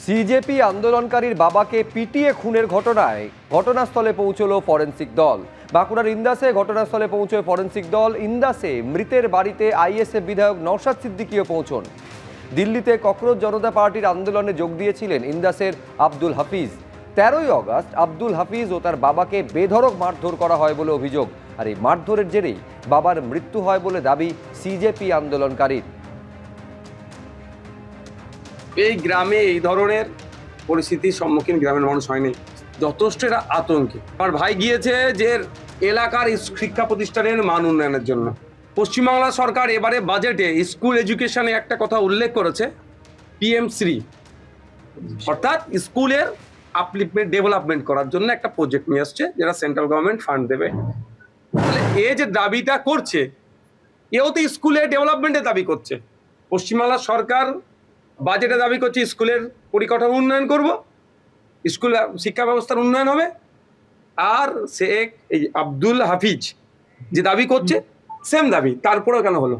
CJP আন্দোলনকারীর বাবাকে পিটিয়ে খুনের ঘটনায় ঘটনাস্থলে পৌঁছলো ফরেন্সিক দল। বাঁকুড়ার ইন্দাসে ঘটনাস্থলে পৌঁছয় ফরেন্সিক দল। ইন্দাসে মৃতের বাড়িতে আইএসএফ বিধায়ক নওশাদ সিদ্দিকীও পৌঁছন। দিল্লিতে ককরোচ জনতা পার্টির আন্দোলনে যোগ দিয়েছিলেন ইন্দাসের আব্দুল হাফিজ। 13ই অগস্ট আব্দুল হাফিজ ও তার বাবাকে বেধড়ক মারধর করা হয় বলে অভিযোগ। আর এই মারধরের জেরেই বাবার মৃত্যু হয় বলে দাবি সিজেপি আন্দোলনকারীর। এই গ্রামে এই ধরনের পরিস্থিতির সম্মুখীন গ্রামের মানুষ হয়নি, যথেষ্ট এরা আতঙ্কে। আমার ভাই গিয়েছে যে এলাকার শিক্ষা প্রতিষ্ঠানের মান উন্নয়নের জন্য। পশ্চিমবাংলা সরকার এবারে বাজেটে স্কুল এডুকেশনে একটা কথা উল্লেখ করেছে, PM3, অর্থাৎ স্কুলের আপলিফমেন্ট ডেভেলপমেন্ট করার জন্য একটা প্রজেক্ট নিয়ে আসছে, যেটা সেন্ট্রাল গভর্নমেন্ট ফান্ড দেবে। তাহলে এ যে দাবিটা করছে, এও তো স্কুলের ডেভেলপমেন্টের দাবি করছে। পশ্চিমবাংলা সরকার বাজেটে দাবি করছে স্কুলের পরিকাঠামো উন্নয়ন করব, স্কুল শিক্ষা ব্যবস্থার উন্নয়ন হবে। আর এই আব্দুল হাফিজ যে দাবি করছে সেম দাবি, তারপরেও কেন হলো?